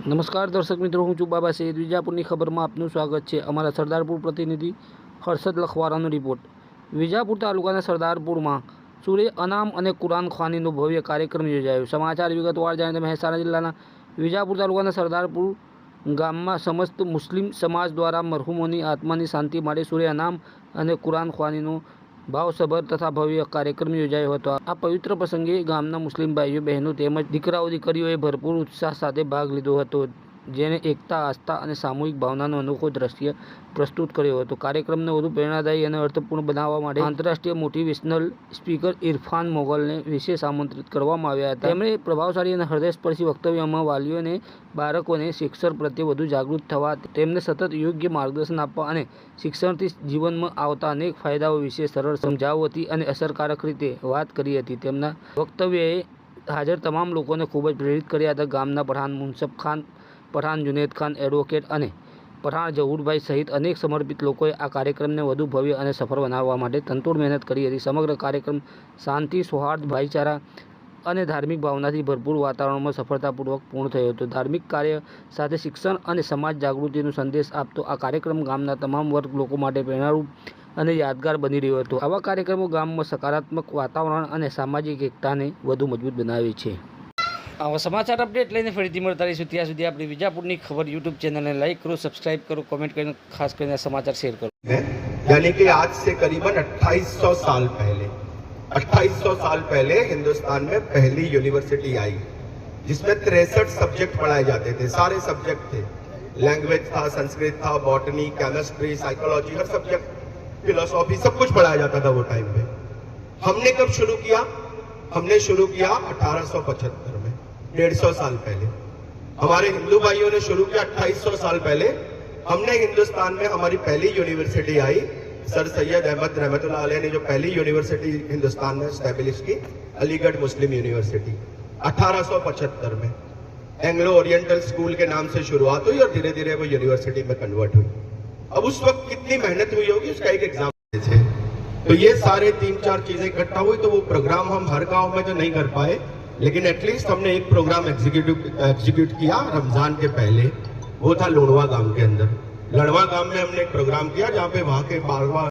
નમસ્કાર દર્શક મિત્રો, હું છું બાબા સૈયદ. વિજાપુરની ખબરમાં આપનું સ્વાગત છે. અમારા સરદારપુર પ્રતિનિધિ હર્ષદ લખવારાનો રિપોર્ટ. વિજાપુર તાલુકાના સરદારપુરમાં સૂરે અનામ અને કુરાન ખ્વાનીનો ભવ્ય કાર્યક્રમ યોજાયો. સમાચાર વિગતવાર જાણીએ તો મહેસાણા જિલ્લાના વિજાપુર તાલુકાના સરદારપુર ગામમાં સમસ્ત મુસ્લિમ સમાજ દ્વારા મરહુમોની આત્માની શાંતિ માટે સૂરે અનામ અને કુરાન ખ્વાનીનો ભાવસભર તથા ભવ્ય કાર્યક્રમ યોજાયો હતો. આ પવિત્ર પ્રસંગે ગામના મુસ્લિમ ભાઈઓ બહેનો તેમજ દીકરાઓ દીકરીઓએ ભરપૂર ઉત્સાહ સાથે ભાગ લીધો હતો, જેને એકતા, આસ્થા અને સામૂહિક ભાવનાનો અનોખો દ્રશ્ય પ્રસ્તુત કર્યો હતો. કાર્યક્રમને વધુ પ્રેરણાદાયી અને અર્થપૂર્ણ બનાવવા માટે આંતરરાષ્ટ્રીય મોટિવેશનલ સ્પીકર ઇરફાન મોગલને વિશેષ આમંત્રિત કરવામાં આવ્યા હતા. તેમણે પ્રભાવશાળી અને હૃદયસ્પર્શી વક્તવ્યમાં વાલીઓને બાળકોને શિક્ષણ પ્રત્યે વધુ જાગૃત થવા, તેમને સતત યોગ્ય માર્ગદર્શન આપવા અને શિક્ષણથી જીવનમાં આવતા અનેક ફાયદાઓ વિશે સરળ સમજાવતી અને અસરકારક રીતે વાત કરી હતી. તેમના વક્તવ્યએ હાજર તમામ લોકોને ખૂબ જ પ્રેરિત કર્યા હતા. ગામના પઠાણ મુનસફ ખાન, પઠાણ જુનેદ ખાન, એડવોકેટ અને પઠાણ ઝહૂરભાઈ સહિત અનેક સમર્પિત લોકોએ આ કાર્યક્રમને વધુ ભવ્ય અને સફળ બનાવવા માટે તનતોડ મહેનત કરી હતી. સમગ્ર કાર્યક્રમ શાંતિ, સૌહાર્દ, ભાઈચારા અને ધાર્મિક ભાવનાથી ભરપૂર વાતાવરણમાં સફળતાપૂર્વક પૂર્ણ થયો હતો. ધાર્મિક કાર્ય સાથે શિક્ષણ અને સમાજ જાગૃતિનો સંદેશ આપતો આ કાર્યક્રમ ગામના તમામ વર્ગ લોકો માટે પ્રેરણારૂપ અને યાદગાર બની રહ્યો હતો. આવા કાર્યક્રમો ગામમાં સકારાત્મક વાતાવરણ અને સામાજિક એકતાને વધુ મજબૂત બનાવે છે. આવા સમાચાર અપડેટ લઈને ફરીથી મળતા રહીશું. ત્યાં સુધી આપણી વિજાપુરની ખબર યુટ્યુબ ચેનલને લાઈક કરો, સબસ્ક્રાઇબ કરો, કોમેન્ટ કરીને ખાસ કરીને સમાચાર શેર કરો. यानी कि आज से करीबन 2800 साल पहले 2800 साल पहले हिंदुस्तान में पहली यूनिवर्सिटी आई, जिसमें 63 सब्जेक्ट पढ़ाए जाते थे. सारे सब्जेक्ट थे, लैंग्वेज था, संस्कृत था, बॉटनी, केमिस्ट्री, साइकोलॉजी, हर सब्जेक्ट, फिलोसॉफी, सब कुछ पढ़ाया जाता था वो टाइम पे. हमने कब शुरू किया? हमने शुरू किया 1875 में, 150 साल पहले. हमारे हिंदू भाइयों ने शुरू किया 2800 साल पहले. हमने हिंदुस्तान में हमारी पहली university I, sir Syed Ahmad रहमतुल्लाह अलैह ने जो पहली यूनिवर्सिटी हिंदुस्तान में एस्टेब्लिश की, अलीगढ़ मुस्लिम यूनिवर्सिटी, 1875 में. एंग्लो ओरिएंटल स्कूल के नाम से शुरुआत हुई और धीरे धीरे वो यूनिवर्सिटी में कन्वर्ट हुई. अब उस वक्त कितनी मेहनत हुई होगी उसका एक एग्जाम्पल है. तो ये सारे 3-4 चीजें इकट्ठा हुई, तो वो प्रोग्राम हम हर गांव में तो नहीं कर पाए, लेकिन एटलीस्ट हमने एक प्रोग्राम एग्जीक्यूट किया रमजान के पहले. वो था लुणवा गांव के अंदर. लुणवा गांव में हमने एक प्रोग्राम किया जहाँ पे वहाँ के 12वां